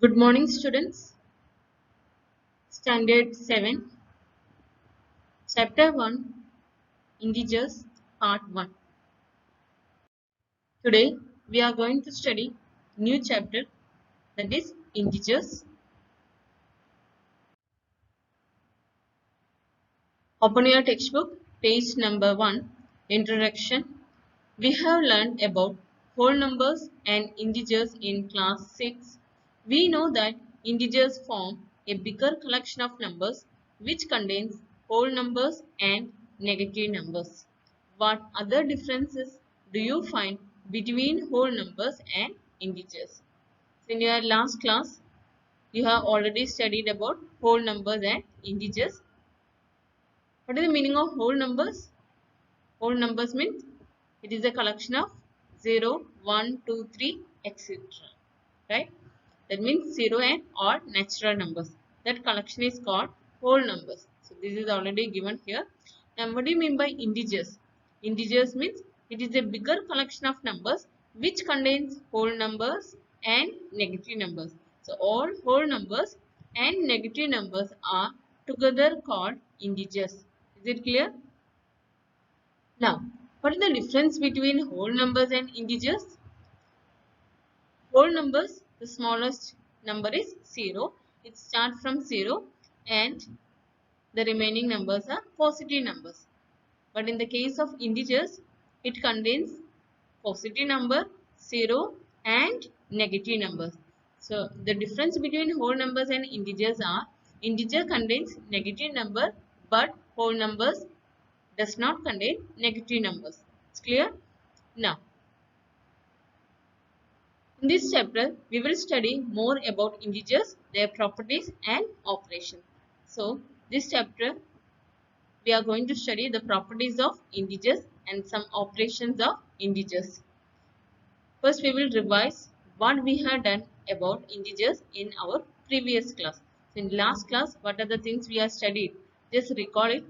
Good morning, students. Standard 7, Chapter 1, Integers, Part 1. Today, we are going to study new chapter, that is Integers. Open your textbook, page number 1, Introduction. We have learned about whole numbers and integers in class 6. We know that integers form a bigger collection of numbers which contains whole numbers and negative numbers. What other differences do you find between whole numbers and integers? In your last class, you have already studied about whole numbers and integers. What is the meaning of whole numbers? Whole numbers means it is a collection of 0, 1, 2, 3, etc. Right? That means 0 and odd natural numbers. That collection is called whole numbers. So this is already given here. And what do you mean by integers? Integers means it is a bigger collection of numbers which contains whole numbers and negative numbers. So all whole numbers and negative numbers are together called integers. Is it clear? Now, what is the difference between whole numbers and integers? Whole numbers, the smallest number is 0. It starts from 0 and the remaining numbers are positive numbers. But in the case of integers, it contains positive number, 0 and negative numbers. So, the difference between whole numbers and integers are integer contains negative number but whole numbers does not contain negative numbers. It's clear? Now, in this chapter, we will study more about integers, their properties and operations. So, this chapter, we are going to study the properties of integers and some operations of integers. First, we will revise what we have done about integers in our previous class. In last class, what are the things we have studied? Just recall it.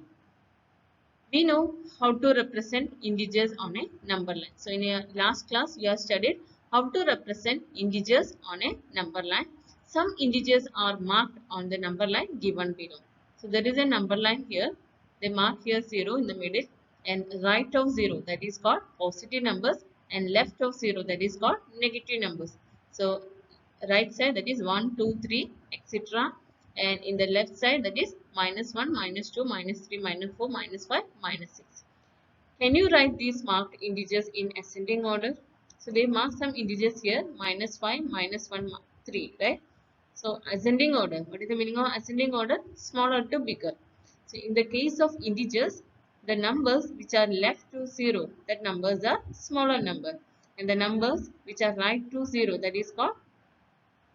We know how to represent integers on a number line. So, in a last class, we have studied how to represent integers on a number line. Some integers are marked on the number line given below. So, there is a number line here. They mark here 0 in the middle and right of 0, that is called positive numbers, and left of 0, that is called negative numbers. So, right side, that is 1, 2, 3, etc. And in the left side, that is minus 1, minus 2, minus 3, minus 4, minus 5, minus 6. Can you write these marked integers in ascending order? So they mark some integers here, minus 5, minus 1, 3, right? So ascending order, what is the meaning of ascending order? Smaller to bigger. So in the case of integers, the numbers which are left to 0, that numbers are smaller number. And the numbers which are right to 0, that is called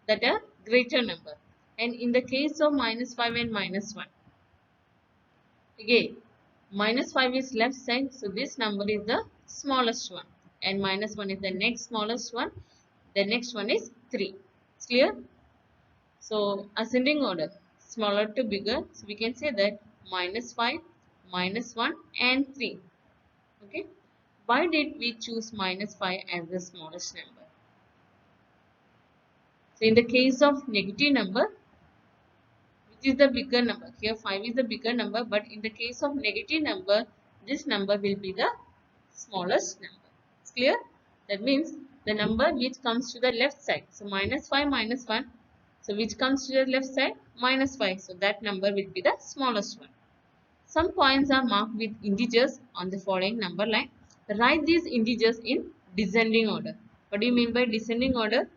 that a greater number. And in the case of minus 5 and minus 1, again, minus 5 is left side, so this number is the smallest one. And minus 1 is the next smallest one. The next one is 3. It's clear? So, ascending order, smaller to bigger. So, we can say that minus 5, minus 1 and 3. Okay. Why did we choose minus 5 as the smallest number? So, in the case of negative number, which is the bigger number. Here 5 is the bigger number, but in the case of negative number, this number will be the smallest number. It's clear? That means the number which comes to the left side. So minus 5, minus 1. So which comes to the left side? Minus 5. So that number will be the smallest one. Some points are marked with integers on the following number line. Write these integers in descending order. What do you mean by descending order?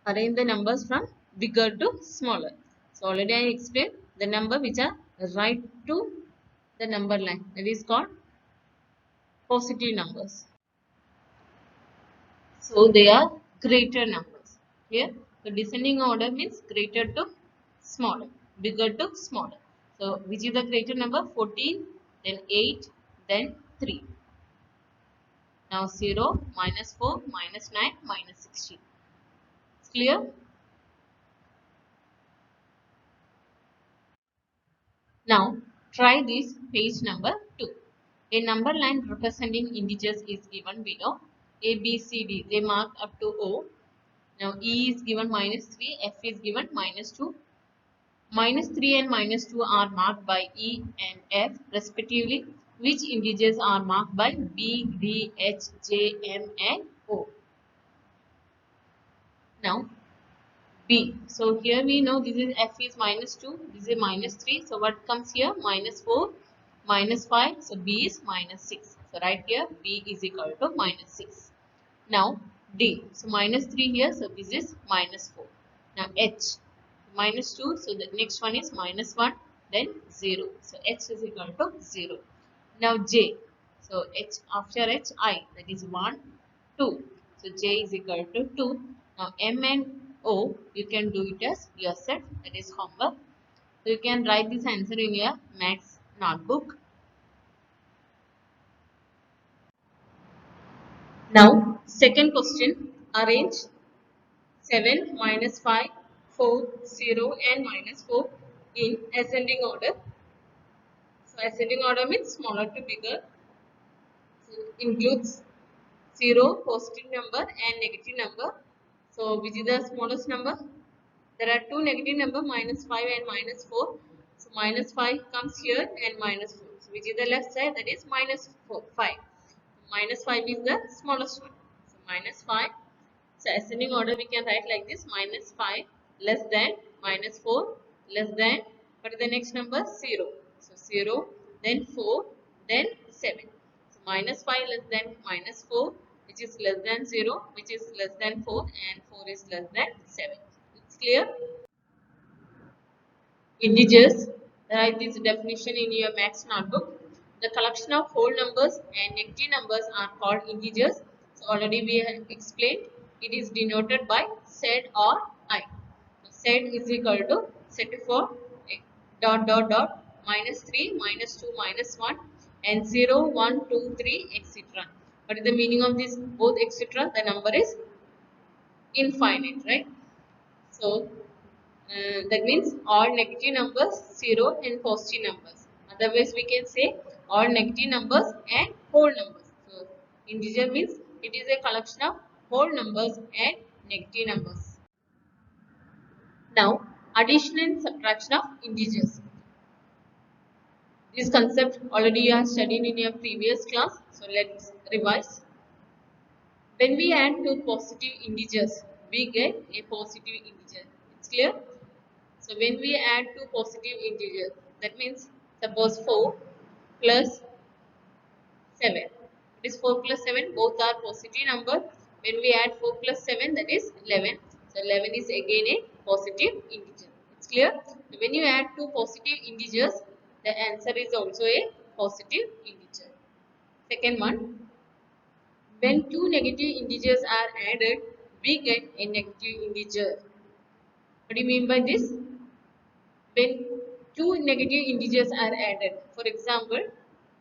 Arrange the numbers from bigger to smaller. So already I explained the number which are right to the number line, that is called positive numbers. So they are greater numbers. Here the descending order means greater to smaller, bigger to smaller. So which is the greater number? 14, then 8, then 3. Now 0, minus 4, minus 9, minus 16. It's clear? Now, try this page number 2. A number line representing integers is given below. A, B, C, D. They mark up to O. Now E is given minus 3, F is given minus 2. Minus 3 and minus 2 are marked by E and F respectively. Which integers are marked by B, D, H, J, M and O? Now B. So here we know this is F is minus 2, this is minus 3. So what comes here? Minus 4, minus 5. So B is minus 6. So right here B is equal to minus 6. Now D. So minus 3 here. So this is minus 4. Now H. Minus 2. So the next one is minus 1. Then 0. So H is equal to 0. Now J. So H after H I. That is 1, 2. So J is equal to 2. Now M and O, you can do it as yourself. That is homework. So you can write this answer in your maths notebook. Now second question. Arrange 7, minus 5, 4, 0 and minus 4 in ascending order. So ascending order means smaller to bigger. So includes 0, positive number and negative number. So which is the smallest number? There are two negative number minus 5 and minus 4. So minus 5 comes here and minus 4. So which is the left side? That is minus 4, 5. Minus 5 is the smallest one. So minus 5. So ascending order we can write like this: minus 5 less than minus 4 less than, what is the next number? 0. So 0, then 4, then 7. So minus 5 less than minus 4, which is less than 0, which is less than 4, and 4 is less than 7. It's clear? Integers. Write this definition in your maths notebook. The collection of whole numbers and negative numbers are called integers. So already we have explained. It is denoted by Z or I. Z is equal to set for dot dot dot minus 3, minus 2, minus 1 and 0, 1, 2, 3, etc. What is the meaning of this both etc? The number is infinite, right? So that means all negative numbers 0 and positive numbers. Otherwise we can say all negative numbers and whole numbers. So integer means it is a collection of whole numbers and negative numbers. Now addition and subtraction of integers. This concept already you have studied in your previous class. So let's revise. When we add two positive integers, we get a positive integer. It's clear? So when we add two positive integers, that means suppose 4 plus 7. It is 4 plus 7, both are positive number. When we add 4 plus 7, that is 11. So 11 is again a positive integer. It's clear? When you add two positive integers, the answer is also a positive integer. Second one, when two negative integers are added, we get a negative integer. What do you mean by this? When two negative integers are added, for example,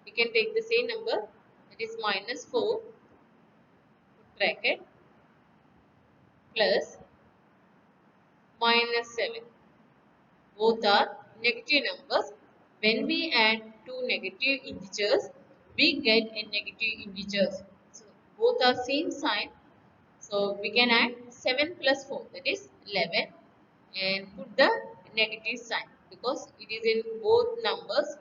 we can take the same number, that is minus 4 bracket plus minus 7. Both are negative numbers. When we add two negative integers, we get a negative integer. So both are same sign. So we can add 7 plus 4, that is 11, and put the negative sign because it is in both numbers.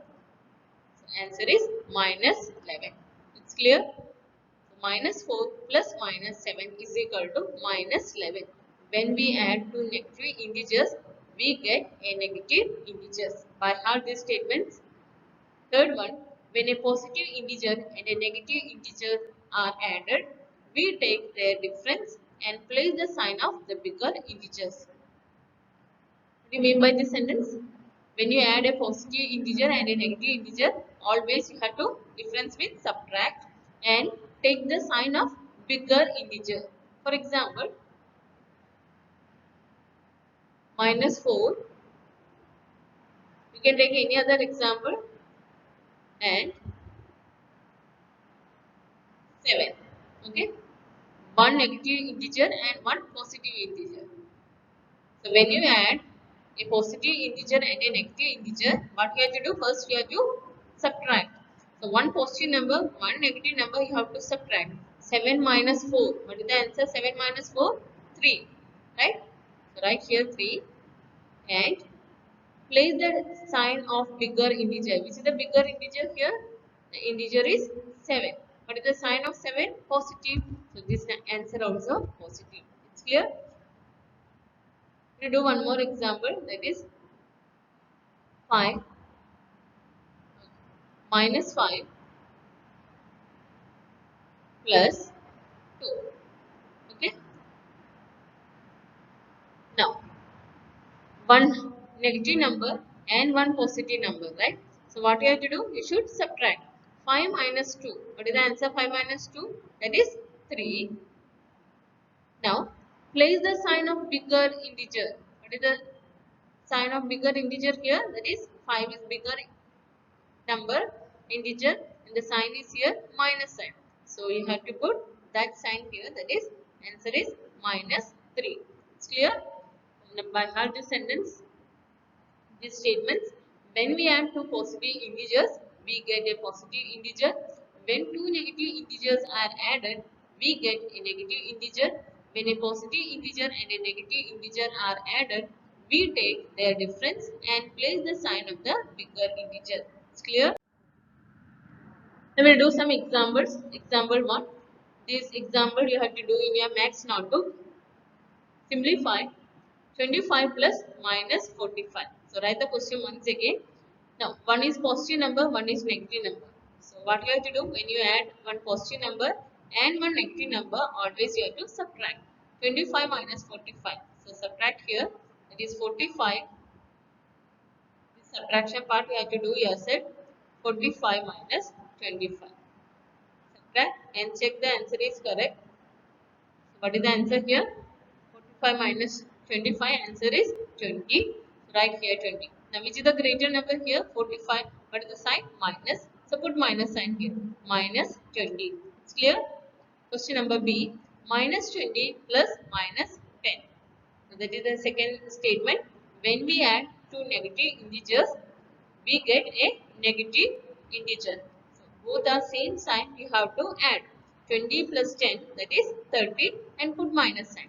So answer is minus 11. It's clear? So minus 4 plus minus 7 is equal to minus 11. When we add two negative integers, we get a negative integers. By heart these statements. Third one, when a positive integer and a negative integer are added, we take their difference and place the sign of the bigger integers. What do you mean by this sentence? When you add a positive integer and a negative integer, always you have to difference with subtract and take the sign of bigger integer. For example, minus 4, you can take any other example, and 7. Okay, one negative integer and one positive integer. So when you add a positive integer and a negative integer, what you have to do? First you have to subtract. So one positive number, one negative number you have to subtract. 7 minus 4. What is the answer? 7 minus 4? 3. right? So write here 3 and place the sign of bigger integer. Which is the bigger integer here? The integer is 7. What is the sign of 7? Positive. So this answer also positive. It's clear? We do one more example, that is 5 minus 5 plus 2. Okay. Now one negative number and one positive number, right? So what you have to do? You should subtract 5 minus 2. What is the answer? 5 minus 2, that is 3. Now place the sign of bigger integer. What is the sign of bigger integer here? That is 5 is bigger number integer and the sign is here minus sign. So you have to put that sign here, that is answer is minus 3. It's clear? By heart this sentence, these statements, when we add two positive integers, we get a positive integer. When two negative integers are added, we get a negative integer. When a positive integer and a negative integer are added, we take their difference and place the sign of the bigger integer. It's clear? Now we will do some examples. Example 1. This example you have to do in your maths notebook. Simplify 25 plus minus 45. So write the question once again. Now one is positive number, one is negative number. So what you have to do when you add one positive number and one negative number, always you have to subtract 25 minus 45. So subtract here, it is 45. This subtraction part you have to do yourself. 45 minus 25. Subtract and check the answer is correct. What is the answer here? 45 minus 25, answer is 20. Write here 20. Now which is the greater number here? 45. What is the sign? Minus. So put minus sign here. Minus 20. It's clear? Question number B. Minus 20 plus minus 10. So that is the second statement. When we add two negative integers, we get a negative integer. So both are same sign, we have to add 20 plus 10, that is 30, and put minus sign.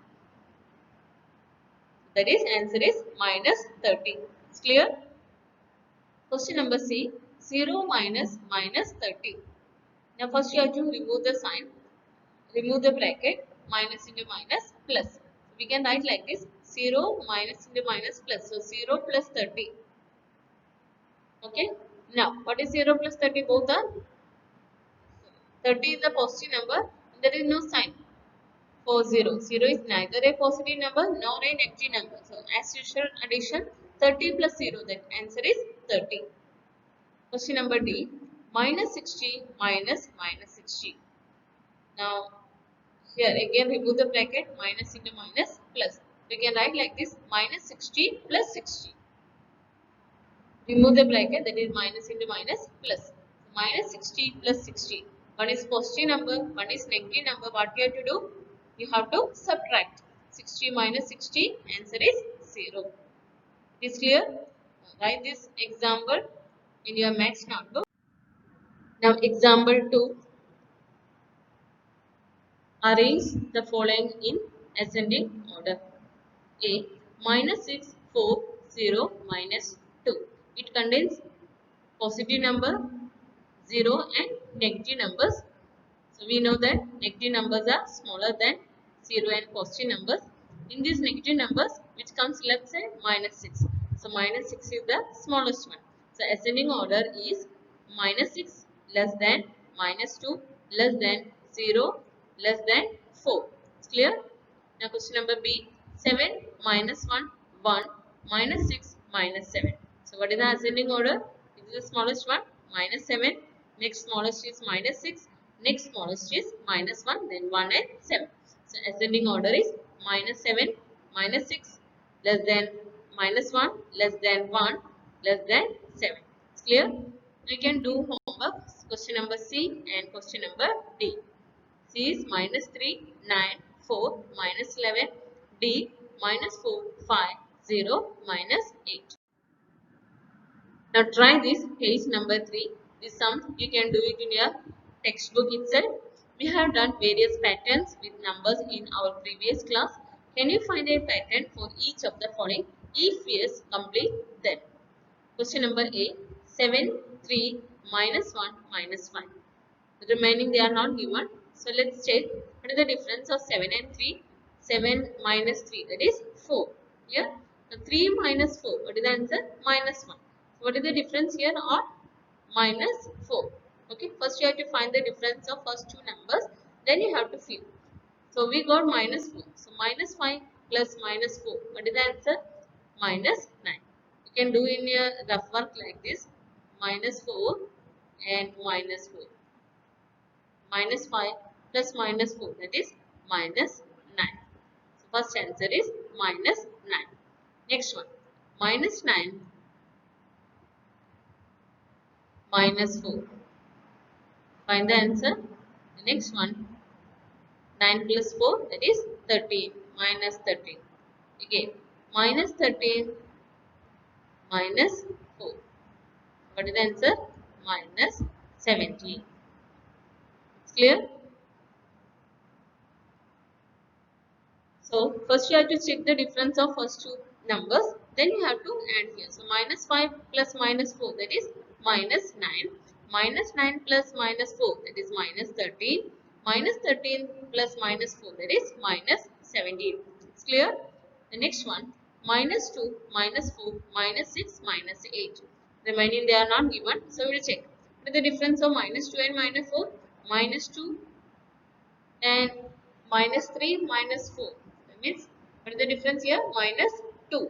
That is answer is minus 30. It's clear? Question number C. 0 minus minus 30. Now first you have to remove the sign. Remove the bracket. Minus into minus plus. We can write like this. 0 minus into minus plus. So 0 plus 30. Okay. Now what is 0 plus 30? Both are 30 is a positive number. There is no sign for 0. 0 is neither a positive number nor a negative number. So as usual addition, 30 plus 0, that answer is 30. Question number D. Minus 60 minus minus 60. Now here again remove the bracket, minus into minus plus. We can write like this, minus 60 plus 60. Remove the bracket, that is minus into minus plus. Minus 60 plus 60. One is positive number, one is negative number. What you have to do? You have to subtract. 60 minus 60, answer is 0. It is clear? Write this example in your maths notebook. Now example 2. Arrange the following in ascending order. A. Minus 6, 4, 0, minus 2. It contains positive number, 0 and negative numbers. So we know that negative numbers are smaller than 0 and positive numbers. In these negative numbers, which comes left side, minus 6. So minus 6 is the smallest one. So ascending order is minus 6 less than minus 2 less than 0 less than 4. It's clear? Now question number B. 7 minus 1, 1 minus 6 minus 7. So what is the ascending order? This is the smallest one, minus 7. Next smallest is minus 6. Next smallest is minus 1, then 1 and 7. So ascending order is minus 7, minus 6, less than minus 1, less than 1, less than 7. It's clear? We can do homework. Question number C and question number D. C is minus 3, 9, 4, minus 11. D minus 4, 5, 0, minus 8. Now try this page number 3. This sum you can do it in your textbook itself. We have done various patterns with numbers in our previous class. Can you find a pattern for each of the following? If yes, complete then. Question number A. 7, 3, minus 1, minus 5. The remaining they are not given. So let's check what is the difference of 7 and 3. 7 minus 3, that is 4. Here, the 3 minus 4, what is the answer? Minus 1. So what is the difference here? Or minus 4. Okay, first you have to find the difference of first two numbers, then you have to fill. So we got minus 4. So minus 5 plus minus 4. What is the answer? Minus 9. You can do in your rough work like this. Minus 4 and minus 4. Minus 5 plus minus 4. That is minus 9. So first answer is minus 9. Next one. Minus 9 minus 4. Find the answer. The next one. 9 plus 4, that is 13. Minus 13. Again. Minus 13 minus 4. What is the answer? Minus 17. It's clear? So, first you have to check the difference of first two numbers. Then you have to add here. So, minus 5 plus minus 4, that is minus 9. Minus 9 plus minus 4, that is minus 13. Minus 13 plus minus 4, that is minus 17. It's clear? The next one, minus 2, minus 4, minus 6, minus 8. Remaining they are not given. So, we will check. What is the difference of minus 2 and minus 4? Minus 2 and minus 3 minus 4. That means, what is the difference here? Minus 2.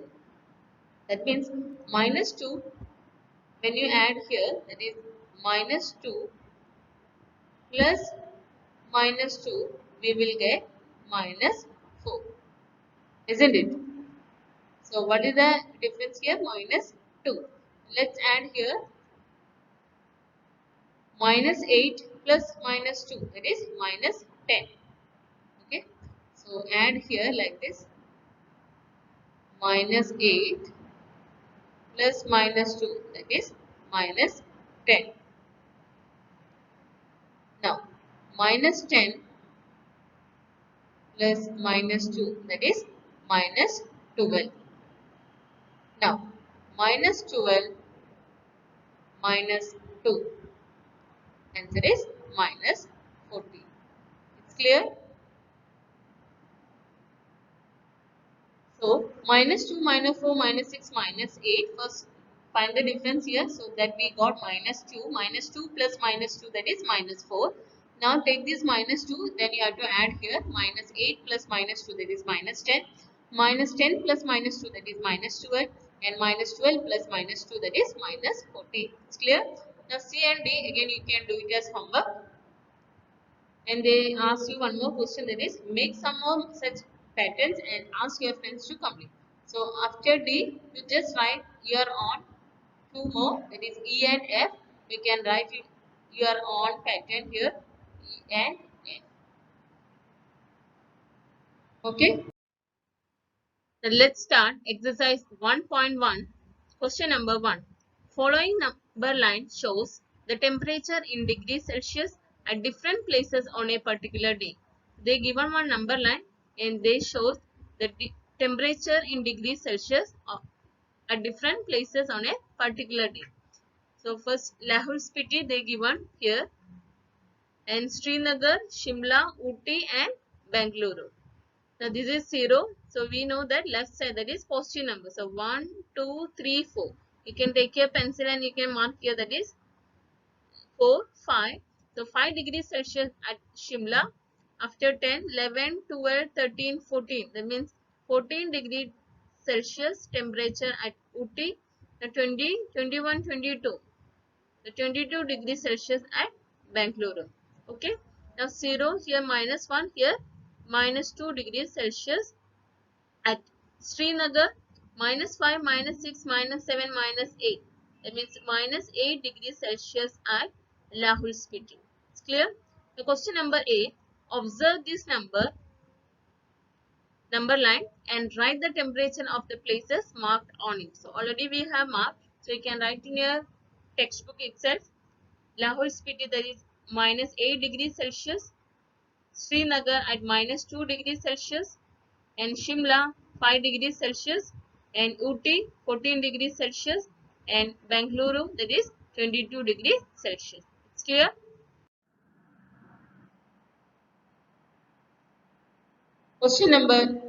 That means, minus 2, when you add here, that is minus 2 plus minus 2, we will get minus 4. Isn't it? So, what is the difference here? Minus 2. Let's add here minus 8 plus minus 2, that is minus 10. Okay. So, add here like this, minus 8 plus minus 2, that is minus 10. Now, minus 10 plus minus 2, that is minus 12. Now, minus 12 minus 2, answer is minus 14. It's clear? So, minus 2, minus 4, minus 6, minus 8. First, find the difference here. So, that we got minus 2. Minus 2 plus minus 2, that is minus 4. Now, take this minus 2. Then, you have to add here minus 8 plus minus 2, that is minus 10. Minus 10 plus minus 2, that is minus 12. And minus 12 plus minus 2, that is minus 14. It's clear? Now, C and D, again, you can do it as homework. And they ask you one more question, that is make some more such patterns and ask your friends to complete. So after D, you just write your own two more, that is E and F. You can write your own pattern here, E and F. Okay. Then let's start exercise 1.1. Question number 1. Following number line shows the temperature in degrees Celsius at different places on a particular day. They given one number line and they shows the temperature in degrees Celsius at different places on a particular day. So first Lahore Spiti they given here, and Srinagar, Shimla, Ooty and Bangalore. Now this is 0. So we know that left side, that is positive number. So 1, 2, 3, 4. You can take your pencil and you can mark here, that is 4, 5. So 5 degrees Celsius at Shimla. After 10, 11, 12, 13, 14. That means 14 degree Celsius temperature at Ooty. The 20, 21, 22. The 22 degrees Celsius at Bangalore. Okay. Now 0 here, minus 1 here, minus 2 degrees Celsius at Srinagar, minus 5, minus 6, minus 7, minus 8. That means minus 8 degrees Celsius at Lahore Spiti. It's clear? The question number A. Observe this number line and write the temperature of the places marked on it. So already we have marked. So you can write in your textbook itself. Lahore Spiti, that is minus 8 degrees Celsius. Srinagar at minus 2 degrees Celsius. and Shimla 5 degrees Celsius, and Ooty 14 degrees Celsius, and Bangalore, that is 22 degrees Celsius. It's clear? Question number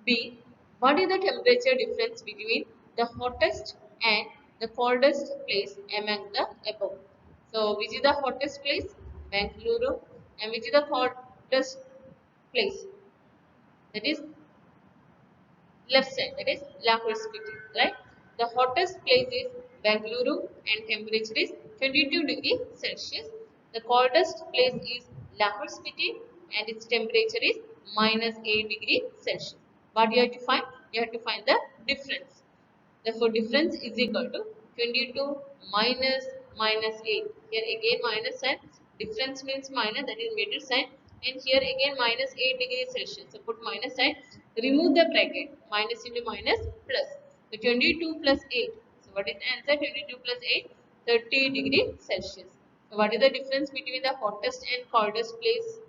B. What is the temperature difference between the hottest and the coldest place among the above? So, which is the hottest place? Bangalore. And which is the coldest place? That is left side, that is Lahore Spiti, right? The hottest place is Bangalore and temperature is 22 degrees Celsius. The coldest place is Lahore Spiti and its temperature is minus 8 degrees Celsius. What you have to find? You have to find the difference. Therefore, difference is equal to 22 minus minus 8. Here again minus sign. Difference means minus, that is meter sign. And here again minus 8 degrees Celsius. So put minus sign. Remove the bracket. Minus into minus plus. So 22 plus 8. So what is the answer? 22 plus 8. 30 degrees Celsius. So what is the difference between the hottest and coldest place?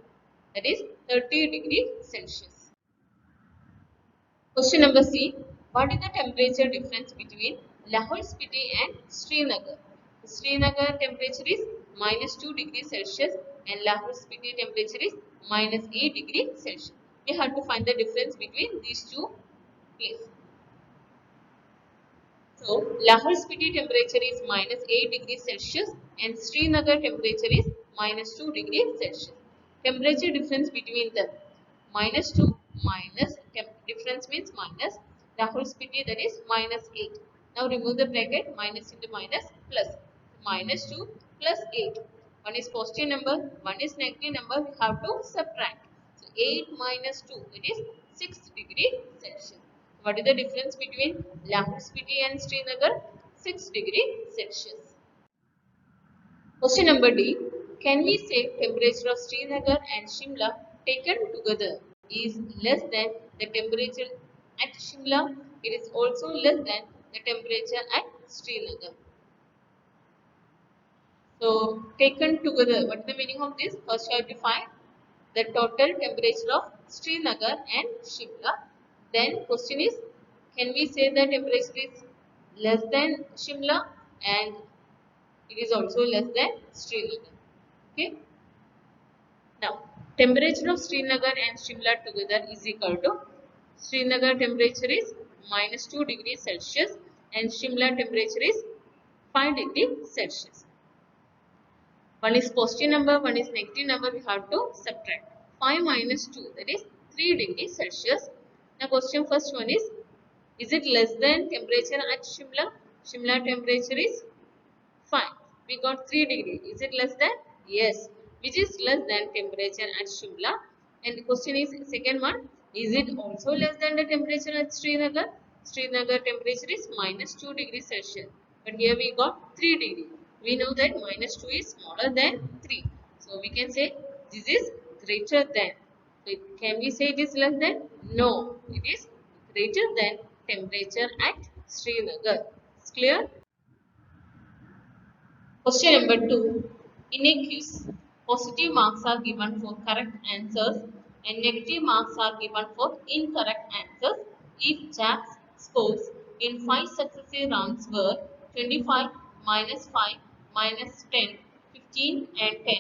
That is 30 degrees Celsius. Question number C. What is the temperature difference between Lahore Spiti and Srinagar? Srinagar temperature is minus 2 degrees Celsius and Lahore Spiti temperature is minus 8 degrees Celsius. We have to find the difference between these two places. So, Lahore Spiti temperature is minus 8 degrees Celsius and Srinagar temperature is minus 2 degrees Celsius. Temperature difference between them. Minus 2 minus, difference means minus. Lahore Spiti, that is minus 8. Now remove the bracket, minus into minus plus. Minus 2 plus 8. One is positive number, one is negative number, we have to subtract. So 8 minus 2, that is 6 degrees Celsius. What is the difference between Lahore Spiti and Srinagar? 6 degrees Celsius. Question number D. Can we say temperature of Srinagar and Shimla taken together is less than the temperature at Shimla? It is also less than the temperature at Srinagar. So, taken together, what is the meaning of this? First, you have to find the total temperature of Srinagar and Shimla. Then, question is, can we say the temperature is less than Shimla and it is also less than Srinagar? Okay. Now, temperature of Srinagar and Shimla together is equal to Srinagar temperature is minus 2 degrees Celsius and Shimla temperature is 5 degrees Celsius. One is positive number, one is negative number, we have to subtract. 5 minus 2, that is 3 degrees Celsius. Now question first one is it less than temperature at Shimla? Shimla temperature is 5. We got 3 degrees. Is it less than? Yes. Which is less than temperature at Shimla? And the question is second one, is it also less than the temperature at Srinagar? Srinagar temperature is minus 2 degrees Celsius. But here we got 3 degrees. We know that minus 2 is smaller than 3. So we can say this is greater than. So can we say it is less than? No. It is greater than temperature at Srinagar. It's clear? Question number 2. In a quiz, positive marks are given for correct answers and negative marks are given for incorrect answers if Jack's scores in 5 successive rounds were 25, minus 5, minus 10, 15 and 10.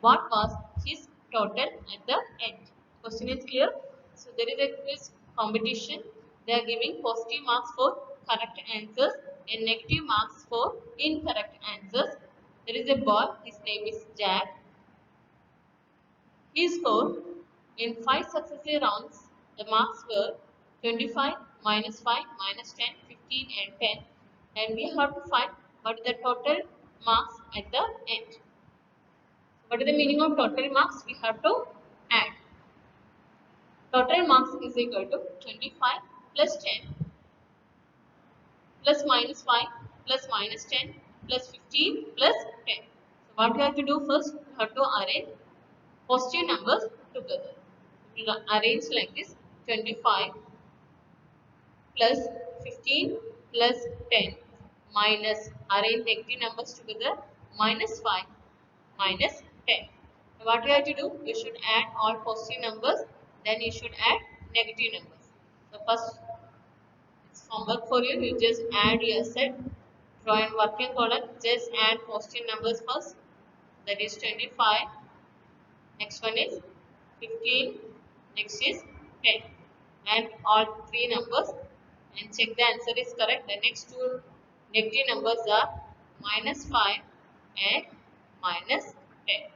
What was his total at the end? Question is clear. So there is a quiz competition. They are giving positive marks for correct answers and negative marks for incorrect answers. There is a boy, his name is Jack. He scored in 5 successive rounds. The marks were 25, minus 5, minus 10, 15 and 10. And we have to find what is the total marks at the end. What is the meaning of total marks? We have to add. Total marks is equal to 25 plus 10 plus minus 5 plus minus 10 plus 15 plus 10. So what we have to do first? We have to arrange positive numbers together. We will arrange like this: 25 plus 15 plus 10 minus, arrange negative numbers together, minus 5 minus 10. What you have to do? You should add all positive numbers, then you should add negative numbers. The first homework for you, you just add your set, draw a working product, just add positive numbers first, that is 25, next one is 15, next is 10, and all three numbers and check the answer is correct. The next two negative numbers are minus 5 and minus 10.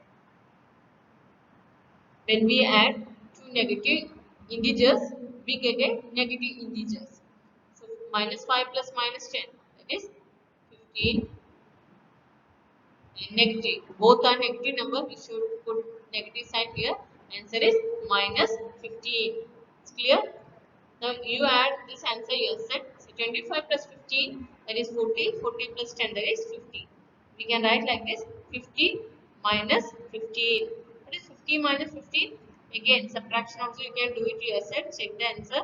When we add two negative integers, we get a negative integers. So minus 5 plus minus 10, that is 15 and negative. Both are negative number. We should put negative sign here. Answer is minus 15. It's clear? Now you add this answer yourself. So 25 plus 15, that is 40. 40 plus 10, that is 50. We can write like this: 50 minus 15. What is 50 minus 15? Again, subtraction also you can do it yourself. Check the answer.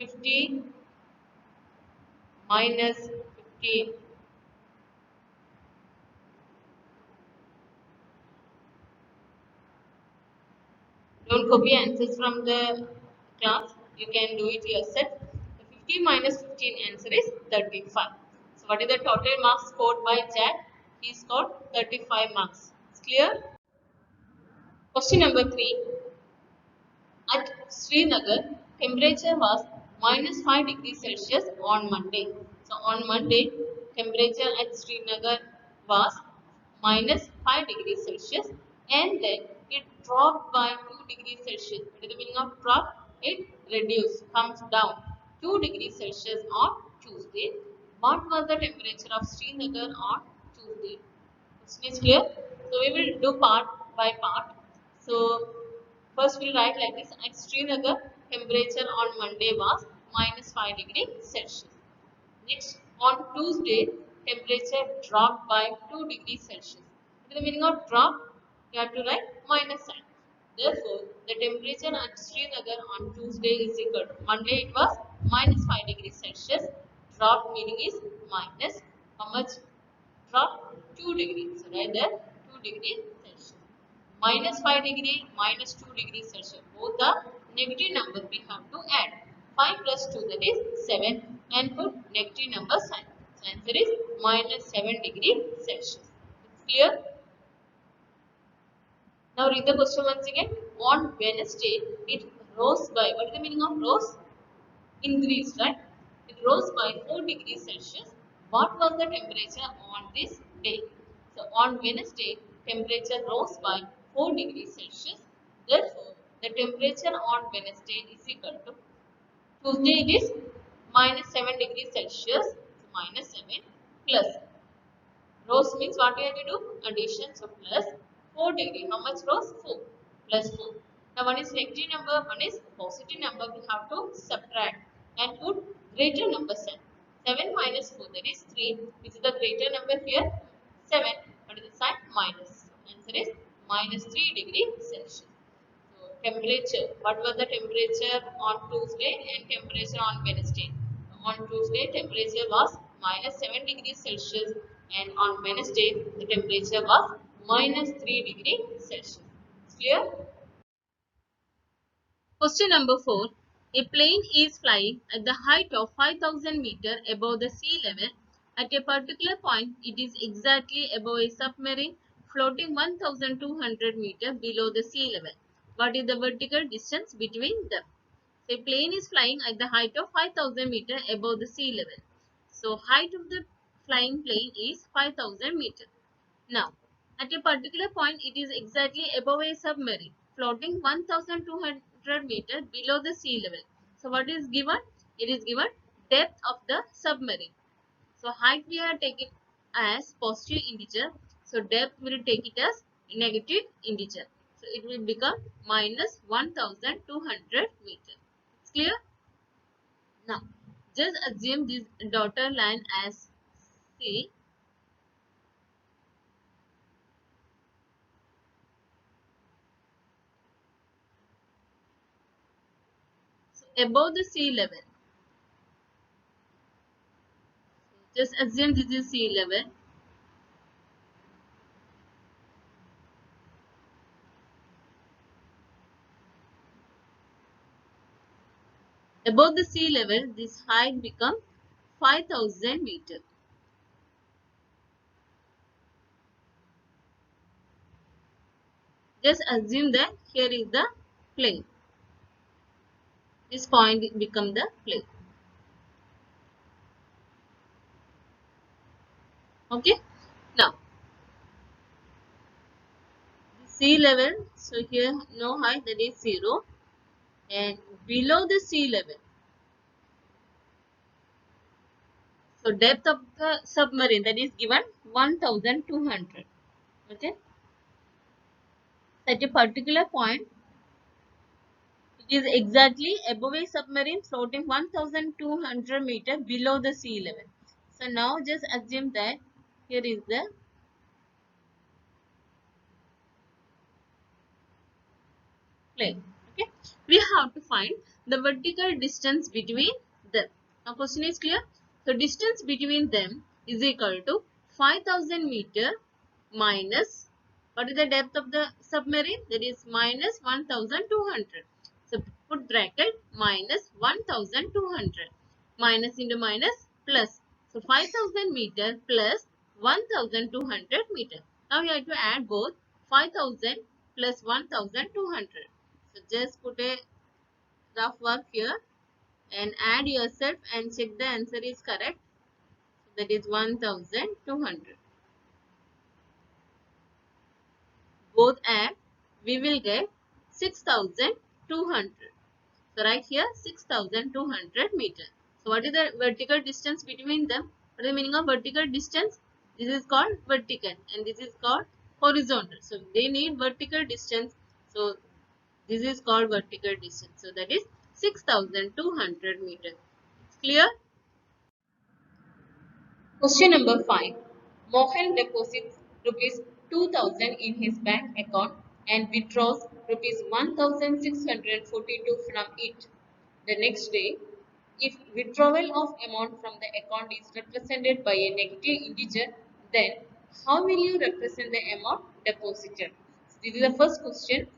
50 minus 15. Don't copy answers from the class. You can do it yourself. The 50 minus 15 answer is 35. So what is the total marks scored by Jack? He scored 35 marks. It's clear? Question number 3. At Srinagar, temperature was minus 5 degrees Celsius on Monday. So on Monday, temperature at Srinagar was minus 5 degrees Celsius, and then it dropped by 2 degrees Celsius. What is the meaning of drop? It reduced, comes down 2 degrees Celsius on Tuesday. What was the temperature of Srinagar on Tuesday? Question is clear? So we will do part by part. So first we'll write like this: at Srinagar, temperature on Monday was minus 5 degrees Celsius. Next, on Tuesday, temperature dropped by 2 degrees Celsius. What is the meaning of drop? You have to write minus sign. Therefore, the temperature at Srinagar on Tuesday is equal to Monday it was minus 5 degrees Celsius. Drop meaning is minus. How much? Drop 2 degrees. So write there 2 degrees Celsius. Minus 5 degree, minus 2 degrees Celsius. Both are negative numbers we have to add. 5 plus 2, that is 7, and put negative number sign. So answer is minus 7 degrees Celsius. It's clear? Now read the question once again. On Wednesday, it rose by, what is the meaning of rose? Increased, right? It rose by 4 degrees Celsius. What was the temperature on this day? So on Wednesday, temperature rose by 4 degrees Celsius. Therefore, the temperature on Wednesday is equal to Tuesday it is minus 7 degrees Celsius. So minus 7 plus rose means what we have to do? Addition. So plus 4 degree. How much rose? 4 plus 4. Now one is negative number, one is positive number. We have to subtract and put greater number sign. 7 minus 4, that is 3. Which is the greater number here? 7. What is the sign? Minus. Answer is minus 3 degree Celsius. So temperature. What was the temperature on Tuesday and temperature on Wednesday? On Tuesday, temperature was minus 7 degrees Celsius, and on Wednesday, the temperature was minus 3 degrees Celsius. Clear? Question number 4. A plane is flying at the height of 5,000 meters above the sea level. At a particular point, it is exactly above a submarine floating 1,200 meters below the sea level. What is the vertical distance between them? So, a plane is flying at the height of 5,000 meters above the sea level. So, height of the flying plane is 5,000 meters. Now, at a particular point, it is exactly above a submarine, floating 1,200 meters below the sea level. So, what is given? It is given depth of the submarine. So, height we are taking as positive integer. So, depth we will take it as negative integer. So, it will become minus 1,200 meters. It's clear? Now, just assume this dotted line as C. So, above the sea level. Just assume this is sea level. Above the sea level, this height becomes 5000 meters. Just assume that here is the plain. This point become the plain. Okay. Now, the sea level. So here no height, that is 0. And below the sea level. So depth of the submarine, that is given 1200. Okay. At a particular point, it is exactly above a submarine floating 1200 meters below the sea level. So now just assume that here is the plane. Okay. We have to find the vertical distance between them. Now question is clear. So distance between them is equal to 5000 meter minus, what is the depth of the submarine? That is minus 1200. So put bracket minus 1200. Minus into minus plus. So 5000 meter plus 1200 meter. Now we have to add both 5000 plus 1200. So just put a rough work here and add yourself and check the answer is correct. That is 1200. Both add, we will get 6200. So right here 6200 meters. So what is the vertical distance between them? What is the meaning of vertical distance? This is called vertical and this is called horizontal. So they need vertical distance. So this is called vertical distance. So that is 6200 meters. It's clear? Question number 5. Mohan deposits rupees 2000 in his bank account and withdraws rupees 1642 from it. The next day, if withdrawal of amount from the account is represented by a negative integer, then how will you represent the amount deposited? This is the first question.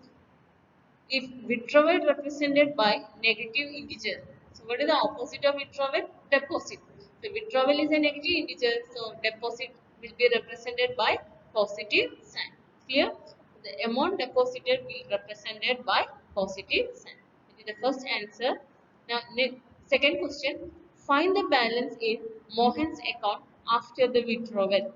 If withdrawal represented by negative integer, so what is the opposite of withdrawal? Deposit. So withdrawal is a negative integer, so deposit will be represented by positive sign. Clear? The amount deposited will be represented by positive sign. This is the first answer. Now, second question. Find the balance in Mohan's account after the withdrawal.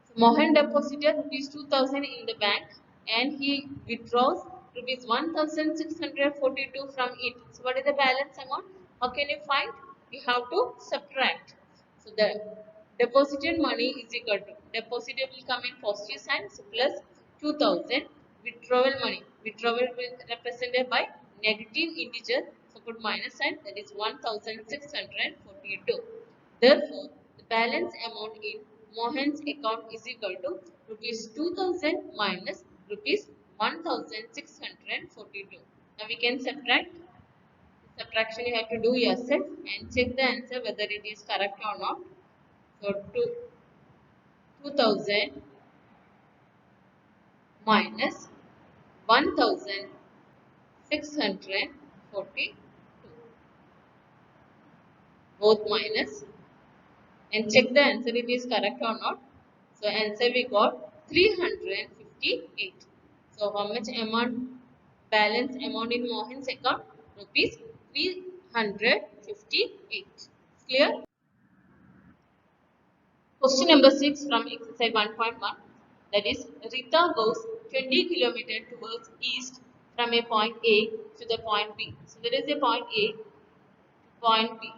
So Mohan deposited rupees 2000 in the bank and he withdraws rupees 1642 from it. So what is the balance amount? How can you find? You have to subtract. So the deposited money is equal to, deposited will come in positive sign, so plus 2000. Withdrawal money, withdrawal will represented by negative integer, so put minus sign, that is 1642. Therefore, the balance amount in Mohan's account is equal to rupees 2000 minus rupees 1642. Now we can subtract. Subtraction you have to do yourself and check the answer whether it is correct or not. So 2000 minus 1642. Both minus and check the answer if it is correct or not. So answer we got 358. So how much amount, balance amount in Mohan's account? Rupees 358. Clear? Question number 6 from exercise 1.1, that is Rita goes 20 km towards east from a point A to the point B. So there is a point A to point B.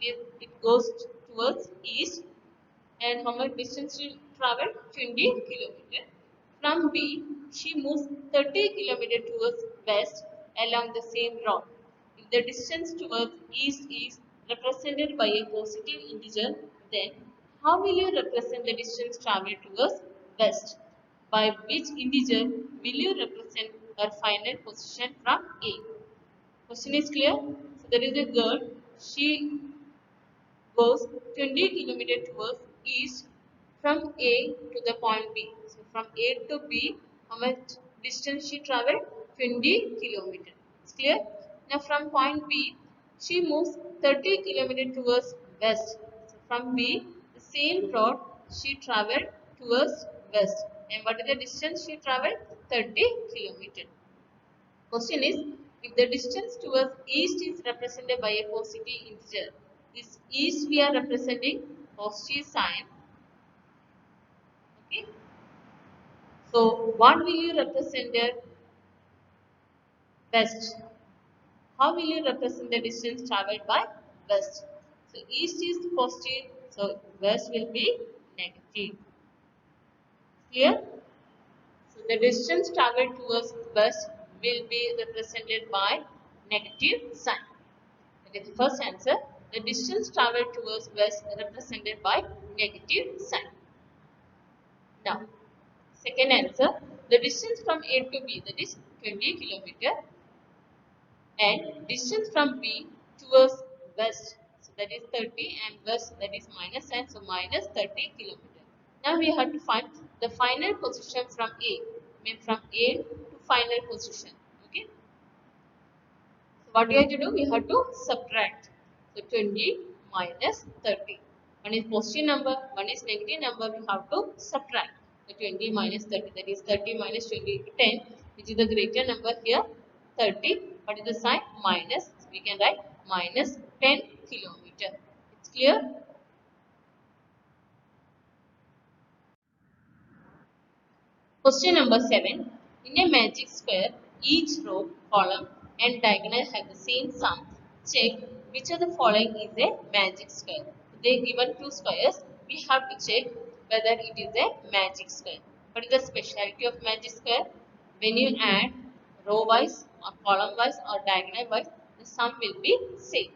It goes towards east and how much distance she traveled? 20 km. From B, she moves 30 km towards west along the same route. If the distance towards east is represented by a positive integer, then how will you represent the distance traveled towards west? By which integer will you represent her final position from A? Question is clear? So there is a girl, she goes 20 km towards east from A to the point B. So from A to B, how much distance she traveled? 20 km. It's clear? Now from point B, she moves 30 km towards west. So from B, the same road she traveled towards west. And what is the distance she traveled? 30 km. Question is, if the distance towards east is represented by a positive integer, this east we are representing positive sign. Okay. So what will you represent there? West. How will you represent the distance traveled by west? So east is positive, so west will be negative. Clear? So the distance traveled towards west will be represented by negative sign. That is the first answer. The distance traveled towards west represented by negative sign. Now, second answer, the distance from A to B, that is 20 km, and distance from B towards west, so that is 30, and west, that is minus sign, so minus 30 km. Now we have to find the final position from A, from A to final position. Okay. So what you have to do? We have to subtract. So 20 minus 30. One is positive number, one is negative number. We have to subtract. So 20 minus 30. That is 30 minus 20 to 10, which is the greater number here. 30. What is the sign? Minus. So we can write minus 10 kilometer. It's clear? Question number 7. In a magic square, each row, column and diagonal have the same sum. Check which of the following is a magic square. They given two squares. We have to check whether it is a magic square. What is the speciality of magic square? When you add row wise or column wise or diagonal wise, the sum will be same.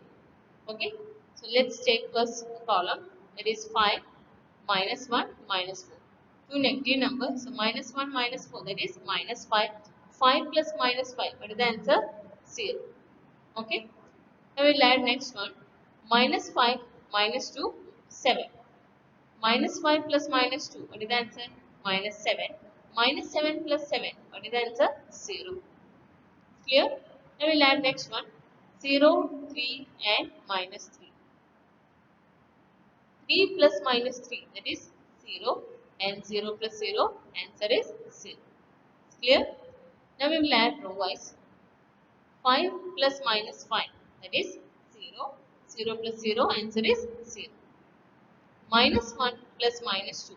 Okay. So let's take first column. That is 5 minus 1 minus 4. Two negative numbers. So minus 1 minus 4, that is minus 5. 5 plus minus 5. What is the answer? 0. Okay. Now we'll add next one. Minus 5 minus 2, 7. Minus 5 plus minus 2. What is the answer? Minus 7. Minus 7 plus 7. What is the answer? 0. Clear? Now we'll add next one. 0, 3 and minus 3. 3 plus minus 3, that is 0, and 0 plus 0, answer is 0. Clear? Now we will add row wise. 5 plus minus 5, that is 0, 0 plus 0, answer is 0. Minus 1 plus minus 2,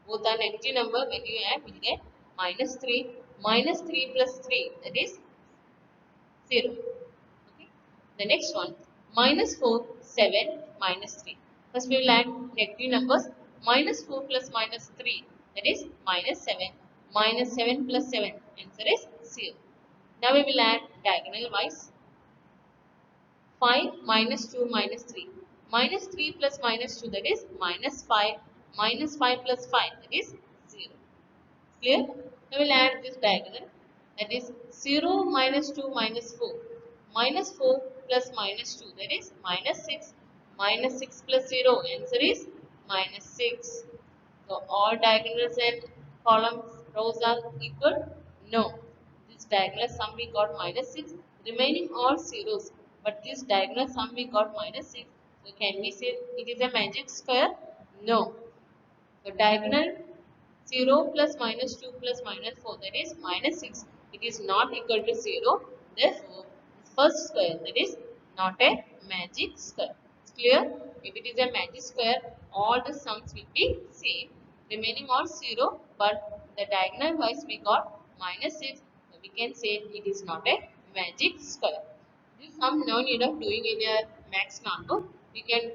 both are negative number. When you add, we will get minus 3. Minus 3 plus 3, that is 0. Okay. The next one, minus 4, 7, minus 3. First we will add negative numbers. Minus 4 plus minus 3, that is minus 7. Minus 7 plus 7, answer is 0. Now we will add diagonal wise. 5 minus 2 minus 3. Minus 3 plus minus 2, that is minus 5. Minus 5 plus 5, that is 0. Clear? Now we will add this diagonal. That is 0 minus 2 minus 4. Minus 4 plus minus 2, that is minus 6. Minus 6 plus 0, answer is minus 6. So all diagonals and columns, rows are equal? No. This diagonal sum we got minus 6. Remaining all zeros. But this diagonal sum we got minus 6. So can we say it is a magic square? No. So diagonal 0 plus minus 2 plus minus 4, that is minus 6. It is not equal to 0. Therefore, first square, that is not a magic square. It's clear? If it is a magic square, all the sums will be same. Remaining all 0, but the diagonal wise we got minus 6. So we can say it is not a magic square. This sum no need of doing in your max notebook. You can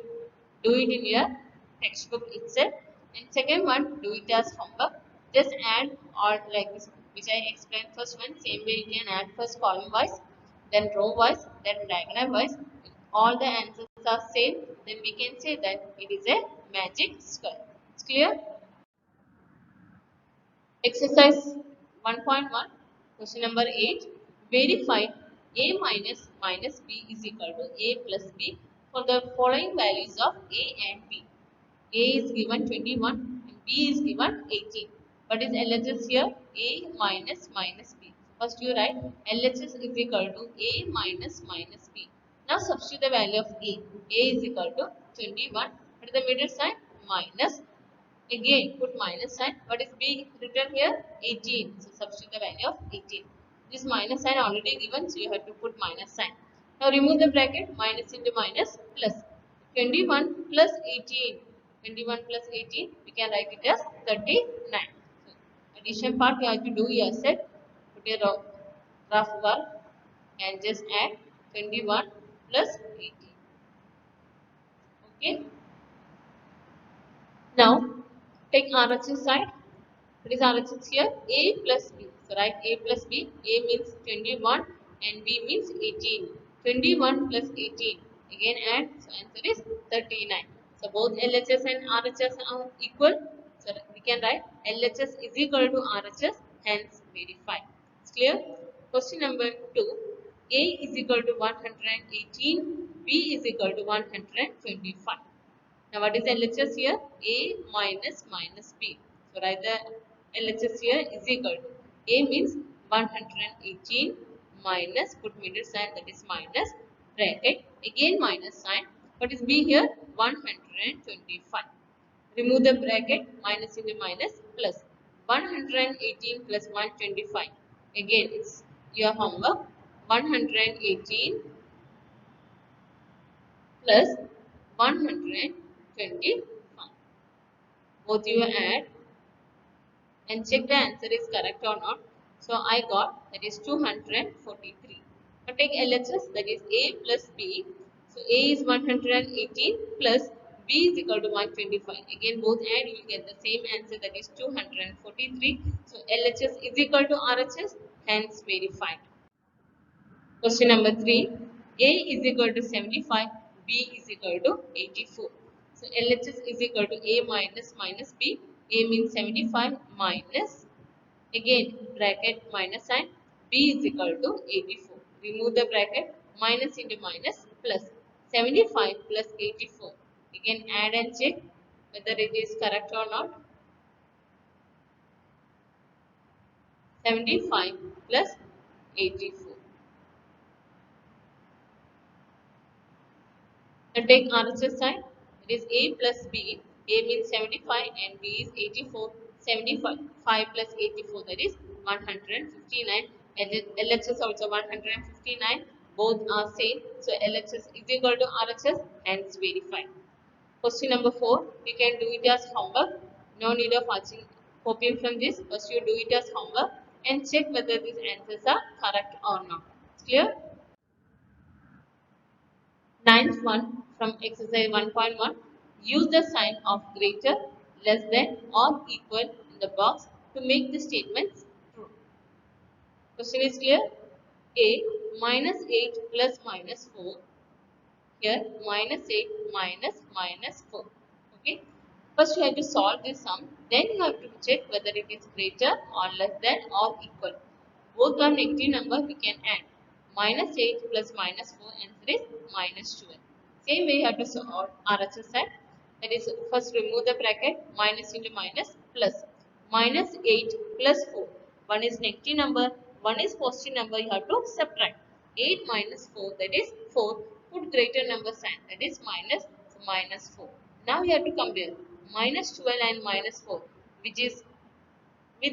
do it in your textbook itself. And second one, do it as homework. Just add all like this, which I explained first one. Same way you can add first column wise, then row wise, then diagonal wise. If all the answers are same, then we can say that it is a magic square. It's clear? Exercise 1.1, question number 8. Verify a minus minus b is equal to a plus b for the following values of a and b. A is given 21 and B is given 18. What is LHS here? A minus minus B. First you write LHS is equal to A minus minus B. Now substitute the value of A. A is equal to 21. What is the middle sign? Minus. Again put minus sign. What is B written here? 18. So substitute the value of 18. This minus sign already given, so you have to put minus sign. Now remove the bracket. Minus into minus plus. 21 plus 18. 21 plus 18. We can write it as 39. So addition part you have to do yourself. Put a rough work and just add 21 plus 18. Okay. Now take RHS side. What is RHS here? A plus B. So write A plus B. A means 21 and B means 18. 21 plus 18. Again add. So answer is 39. So both LHS and RHS are equal. So we can write LHS is equal to RHS. Hence verify. It's clear? Question number 2. A is equal to 118. B is equal to 125. Now what is LHS here? A minus minus B. So write the LHS here is equal to A means 118 minus, put middle sign, that is minus, bracket, again minus sign. What is B here? 125. Remove the bracket, minus into minus, plus 118 plus 125. Again it's your homework. 118 plus 125. Both you add and check the answer is correct or not. So I got, that is 243. Now take LHS, that is A plus B. So A is 118 plus B is equal to 125. Again both add, you will get the same answer, that is 243. So LHS is equal to RHS, hence verified. Question number 3. A is equal to 75, B is equal to 84. So LHS is equal to A minus minus B. A means 75 minus, again bracket minus sign, B is equal to 84. Remove the bracket, minus into minus, plus 75 plus 84. Again add and check whether it is correct or not. 75 plus 84. Now take RHS side. It is A plus B. A means 75 and B is 84. 75 plus 84, that is 159. And LHS also 159. Both are same. So LHS is equal to RHS, hence verified. Question number 4. You can do it as homework. No need of watching, copying from this. First you do it as homework and check whether these answers are correct or not. Clear? Ninth one from exercise 1.1. Use the sign of greater, less than or equal in the box to make the statements true. Question is clear? A minus 8 plus minus 4. Here minus 8 minus minus 4. Okay. First you have to solve this sum. Then you have to check whether it is greater or less than or equal. Both are negative number, we can add. Minus 8 plus minus 4, answer is minus 12. Same way you have to solve RHS side. That is, first remove the bracket, minus into minus, plus. Minus 8 plus 4. One is negative number, one is positive number, you have to subtract. 8 minus 4, that is 4. Put greater number sign, that is minus, so minus 4. Now you have to compare minus 12 and minus 4, which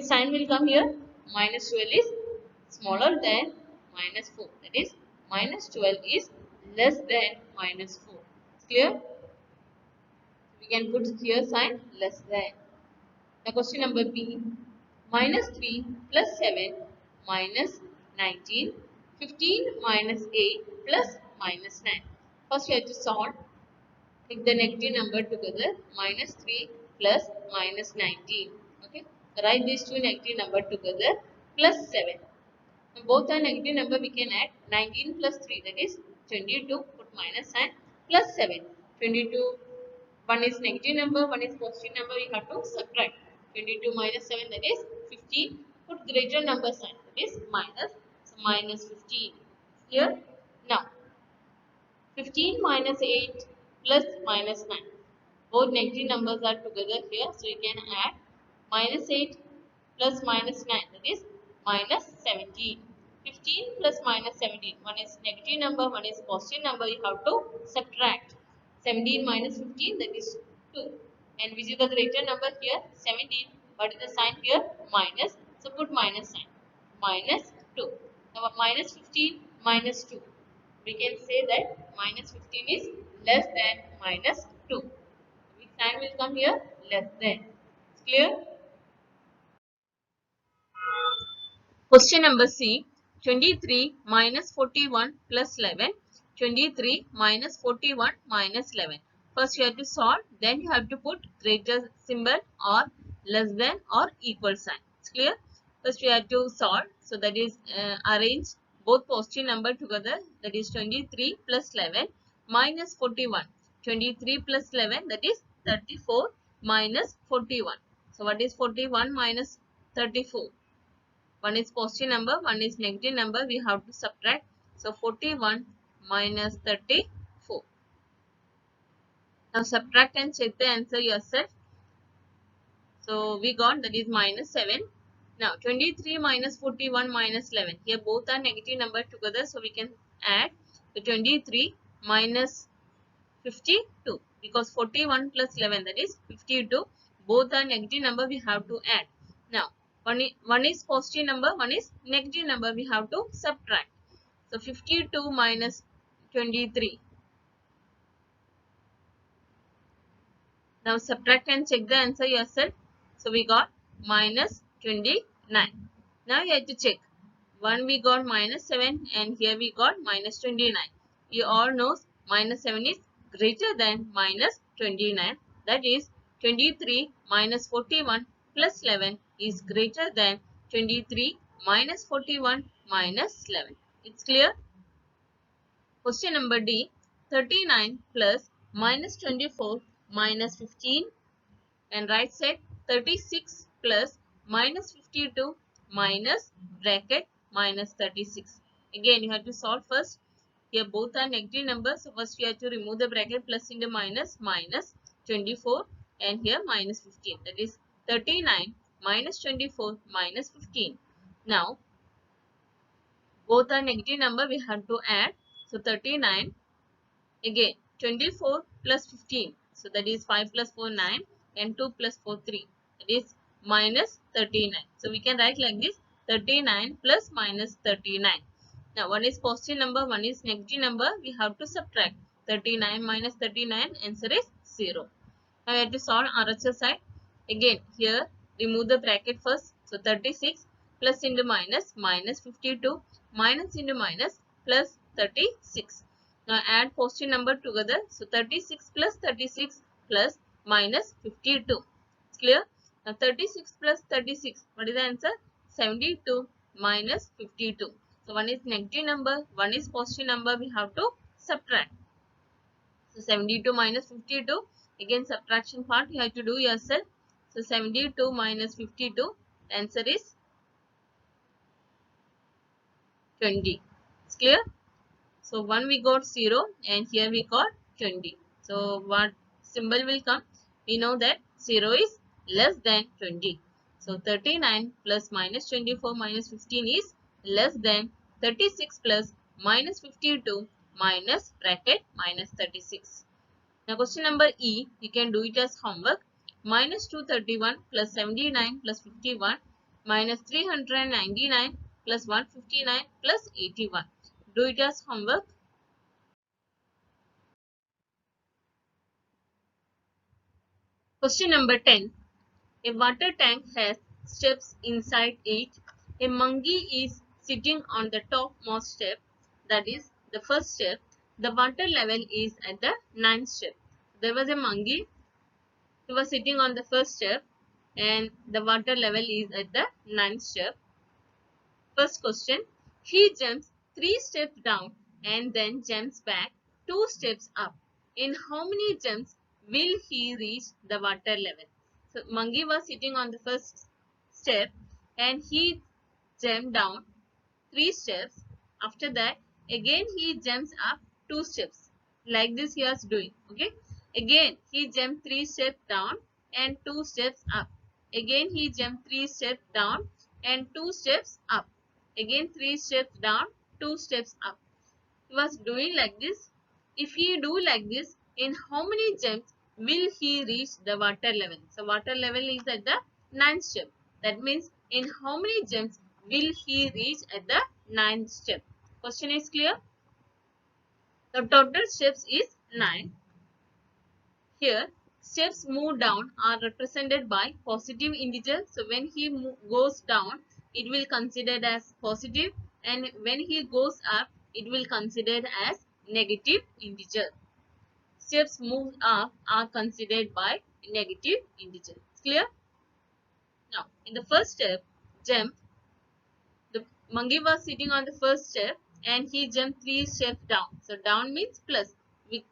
sign will come here? Minus 12 is smaller than minus 4. That is, minus 12 is less than minus 4. Clear? We can put here sign less than. The question number B. Minus 3 plus 7 minus 19. 15 minus 8 plus minus 9. First you have to solve. Take the negative number together. Minus 3 plus minus 19. Okay. Write these two negative number together plus 7. Now both are negative number, we can add 19 plus 3, that is 22. Put minus sign, plus 7. 22, one is negative number, one is positive number, we have to subtract. 22 minus 7, that is 15. Put greater number sign, that is minus. So minus 15. Here. Now 15 minus 8 plus minus 9. Both negative numbers are together here. So you can add minus 8 plus minus 9, that is minus 17. 15 plus minus 17. One is negative number, one is positive number. You have to subtract. 17 minus 15, that is 2. And which is the greater number here? 17. What is the sign here? Minus. So put minus sign. Minus 2. Now minus 15 minus 2. We can say that minus 15 is less than minus 2. Which sign will come here? Less than. Clear? Question number C. 23 minus 41 plus 11. 23 minus 41 minus 11. First you have to solve, then you have to put greater symbol or less than or equal sign. It's clear? First we have to solve. So that is arrange both positive number together. That is 23 plus 11 minus 41. 23 plus 11, that is 34 minus 41. So what is 41 minus 34? One is positive number, one is negative number. We have to subtract. So 41 minus 34. Now subtract and check the answer yourself. So we got, that is minus 7. Now 23 minus 41 minus 11. Here both are negative number together. So we can add the 23 minus 52. Because 41 plus 11, that is 52. Both are negative number, we have to add. Now one is positive number, one is negative number, we have to subtract. So 52 minus 23. Now subtract and check the answer yourself. So we got minus 29. Now you have to check. One we got minus 7 and here we got minus 29. You all know minus 7 is greater than minus 29. That is 23 minus 41 plus 11 is greater than 23 minus 41 minus 11. It's clear? Question number D. 39 plus minus 24 minus 15, and right side 36 plus minus 52 minus bracket minus 36. Again you have to solve first. Here both are negative numbers. So first you have to remove the bracket, plus into minus, minus 24, and here minus 15. That is 39 minus 24 minus 15. Now both are negative number, we have to add. So 39. Again 24 plus 15. So that is 5 plus 4 9, and 2 plus 4 3. That is minus 39. So we can write like this: 39 plus minus 39. Now one is positive number, one is negative number. We have to subtract. 39 minus 39, answer is 0. Now we have to solve RHS side. Again here remove the bracket first. So 36 plus into minus, minus 52, minus into minus, plus 36. Now add positive number together. So 36 plus 36 plus minus 52. Clear? Now 36 plus 36. What is the answer? 72 minus 52. So one is negative number, one is positive number. We have to subtract. So 72 minus 52. Again subtraction part you have to do yourself. So 72 minus 52. The answer is 20. It's clear? So 1 we got 0 and here we got 20. So what symbol will come? We know that 0 is less than 20. So 39 plus minus 24 minus 15 is less than 36 plus minus 52 minus bracket minus 36. Now question number E, you can do it as homework. Minus 231 plus 79 plus 51 minus 399 plus 159 plus 81. Do it as homework. Question number 10. A water tank has steps inside it. A monkey is sitting on the topmost step, that is the first step. The water level is at the 9th step. There was a monkey. He was sitting on the first step and the water level is at the 9th step. First question. He jumps 3 steps down and then jumps back 2 steps up. In how many jumps will he reach the water level? So monkey was sitting on the first step and he jumped down 3 steps. After that again he jumps up 2 steps. Like this he was doing. Okay. Again he jumped 3 steps down and 2 steps up. Again he jumped 3 steps down and 2 steps up. Again 3 steps down, 2 steps up. He was doing like this. If he do like this, in how many jumps will he reach the water level? So water level is at the 9th step. That means in how many jumps will he reach at the 9th step? Question is clear? The total steps is 9. Here, steps moved down are represented by positive integers. So when he goes down, it will considered as positive, and when he goes up, it will considered as negative integer. Steps moved up are considered by negative integer. Clear? Now, in the first step, jump, the monkey was sitting on the first step and he jumped 3 steps down. So down means plus. We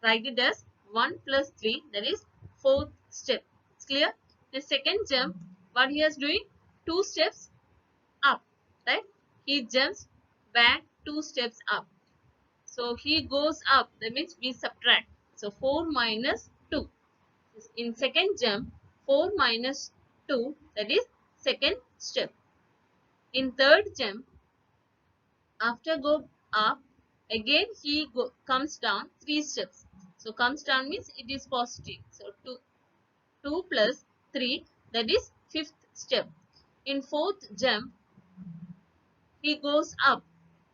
write it as 1 plus 3, that is 4th step. It's clear? The second jump, what he is doing? 2 steps up, right? He jumps back 2 steps up. So he goes up, that means we subtract. So 4 minus 2. In second jump, 4 minus 2, that is second step. In third jump, after go up, again he comes down 3 steps. So comes down means it is positive. So 2 plus 3, that is 5th step. In fourth jump, he goes up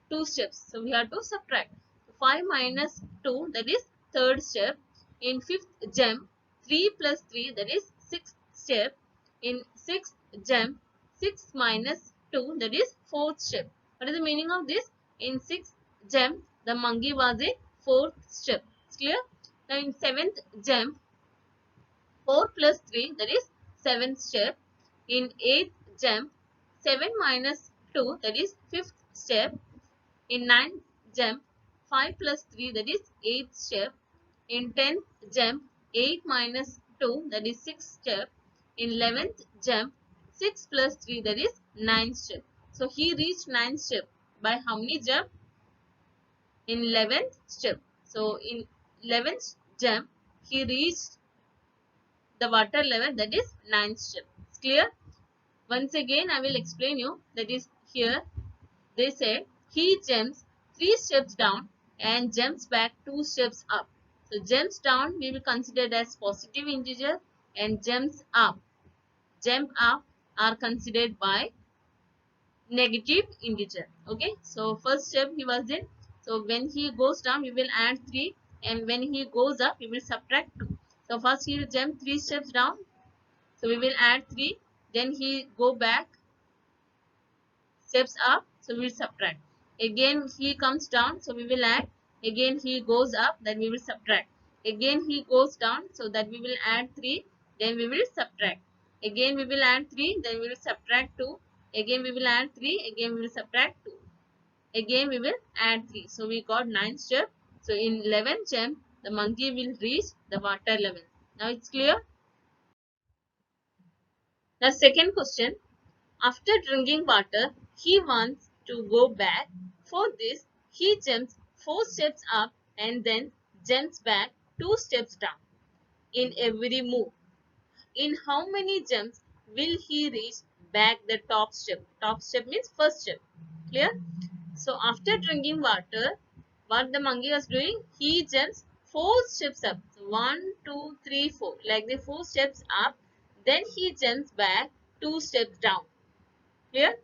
2 steps. So we have to subtract. 5 minus 2, that is third step. In fifth jump, 3 plus 3, that is sixth step. In sixth jump, 6 minus 2, that is fourth step. What is the meaning of this? In sixth jump, the monkey was in fourth step. It's clear? Now in seventh jump, 4 plus 3, that is seventh step. In eighth jump, 7 minus 2, that is fifth step. In ninth jump, 5 plus 3, that is 8th step. In 10th jump, 8 minus 2, that is 6th step. In 11th jump, 6 plus 3, that is 9th step. So he reached 9th step by how many jump? In 11th step. So in 11th jump, he reached the water level, that is 9th step. It's clear? Once again, I will explain you. That is here. They said he jumps 3 steps down and jumps back 2 steps up. So jumps down we will consider as positive integer, and jump up are considered by negative integer. Okay. So first step he was in. So when he goes down we will add 3, and when he goes up we will subtract 2. So first he will jump 3 steps down. So we will add 3. Then he go back steps up, so we will subtract. Again he comes down, so we will add. Again he goes up, then we will subtract. Again he goes down, so that we will add 3, then we will subtract. Again we will add 3, then we will subtract 2. Again we will add 3, again we will subtract 2. Again we will add 3. So we got 9 step. So in 11th jump, the monkey will reach the water level. Now it's clear? The second question. After drinking water, he wants to go back. For this, he jumps 4 steps up and then jumps back 2 steps down in every move. In how many jumps will he reach back the top step? Top step means first step. Clear? So after drinking water, what the monkey was doing? He jumps 4 steps up. So 1, 2, 3, 4. Like the 4 steps up. Then he jumps back 2 steps down. Clear?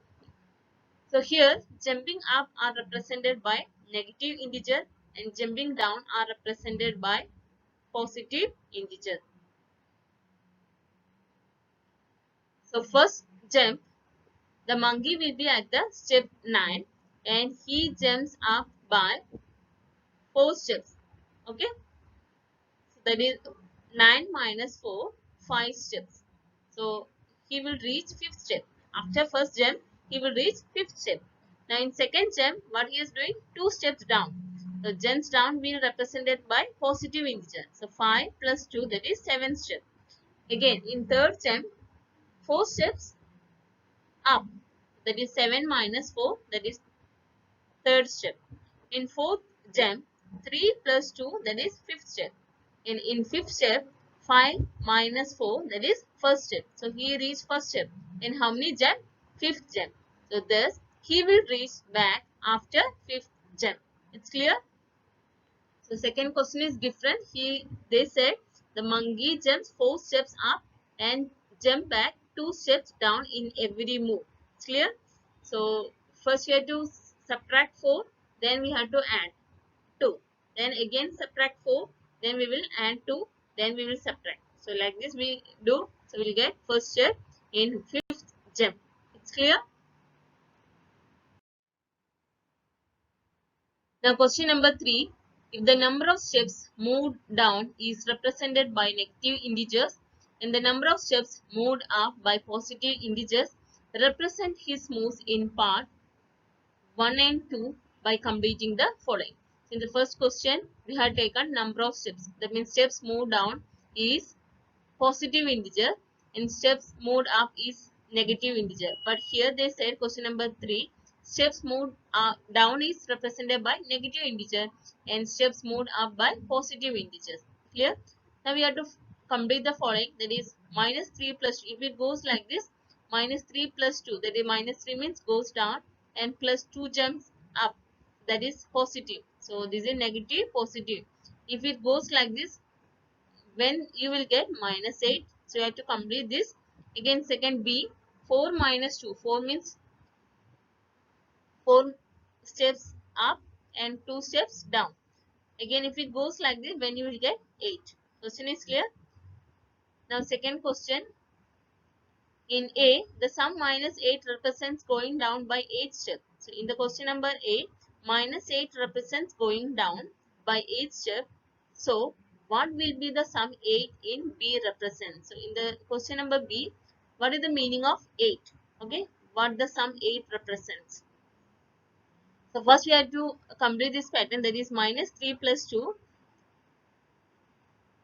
So here jumping up are represented by negative integer and jumping down are represented by positive integer. So first jump, the monkey will be at the step 9 and he jumps up by 4 steps. Okay. So that is 9 minus 4, 5 steps. So he will reach 5th step. After first jump, he will reach 5th step. Now in second jump, what he is doing? 2 steps down. So jumps down will be represented by positive integer. So 5 plus 2, that is 7th step. Again in third jump, 4 steps up. That is 7 minus 4, that is third step. In fourth jump, 3 plus 2, that is fifth step. In fifth step, 5 minus 4, that is first step. So he reached first step. In how many jump? fifth gem. So thus he will reach back after fifth gem. It's clear? So second question is different. They said the monkey jumps 4 steps up and jump back 2 steps down in every move. It's clear? So first we have to subtract 4, then we have to add 2. Then again subtract 4, then we will add 2, then we will subtract. So like this we do. So we will get first step in fifth gem. It's clear? Now question number 3. If the number of steps moved down is represented by negative integers and the number of steps moved up by positive integers, represent his moves in part 1 and 2 by completing the following. In the first question, we have taken number of steps. That means steps moved down is positive integer and steps moved up is negative integer. But here they said question number 3, steps moved down is represented by negative integer and steps moved up by positive integers. Clear? Now we have to complete the following, that is minus 3 plus 2. If it goes like this, minus 3 plus 2, that is minus 3 means goes down and plus 2 jumps up, that is positive. So this is negative, positive. If it goes like this, when you will get minus 8. So you have to complete this. Again second B, 4 minus 2. 4 means 4 steps up and 2 steps down. Again if it goes like this, when you will get 8. Question is clear? Now second question. In A, the sum minus 8 represents going down by 8 steps. So in the question number A, minus 8 represents going down by 8 steps. So what will be the sum 8 in B represents? So in the question number B, what is the meaning of 8? Okay, what the sum 8 represents? So first we have to complete this pattern, that is minus 3 plus 2.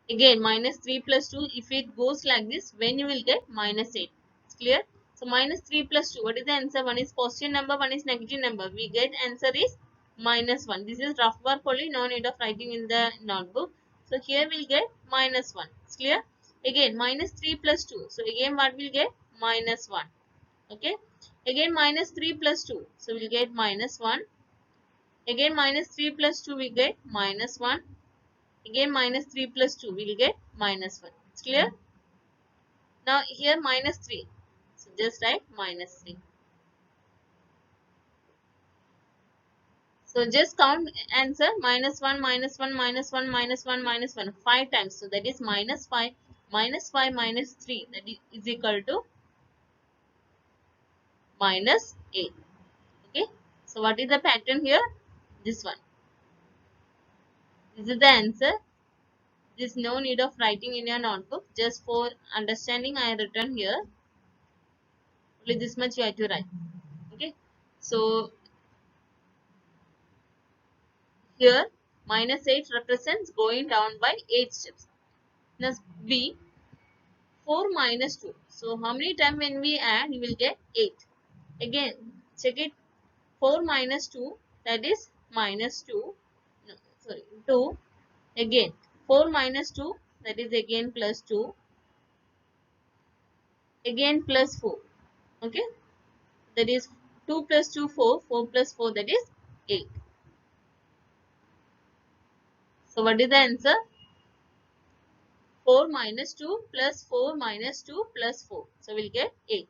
Again minus 3 plus 2, if it goes like this, when you will get minus 8. It's clear? So minus 3 plus 2, what is the answer? One is positive number, one is negative number. We get answer is minus 1. This is rough work only, no need of writing in the notebook. So here we'll get minus 1. It's clear? Again minus 3 plus 2. So again what we'll get? Minus 1. Okay. Again minus 3 plus 2. So we'll get minus 1. Again minus 3 plus 2 we get minus 1. Again minus 3 plus 2 we will get minus 1. It's clear? Now here minus 3. So just write minus 3. So just count answer minus 1, minus 1, minus 1, minus 1, minus 1 5 times. So that is minus 5, minus 5, minus 3. That is equal to minus 8. Okay. So what is the pattern here? This one. This is the answer. There is no need of writing in your notebook. Just for understanding I have written here. Only this much you have to write. Okay. So here minus 8 represents going down by 8 steps. Now B, 4 minus 2. So how many times when we add you will get 8. Again check it, 4 minus 2, that is minus 2. No, sorry, 2. Again 4 minus 2, that is again plus 2. Again plus 4. Okay. That is 2 plus 2 4. 4 plus 4, that is 8. So what is the answer? 4 minus 2 plus 4 minus 2 plus 4. So we'll get 8.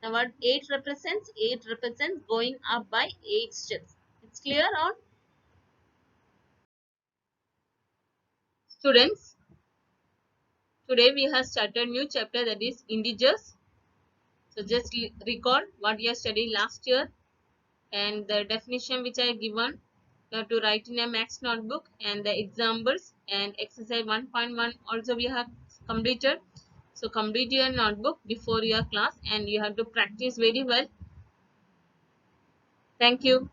Now what 8 represents? 8 represents going up by 8 steps. It's clear on? Students, today we have started new chapter, that is integers. So just recall what you have studied last year and the definition which I have given. You have to write in a maths notebook and the examples and exercise 1.1 also we have completed. So complete your notebook before your class and you have to practice very well. Thank you.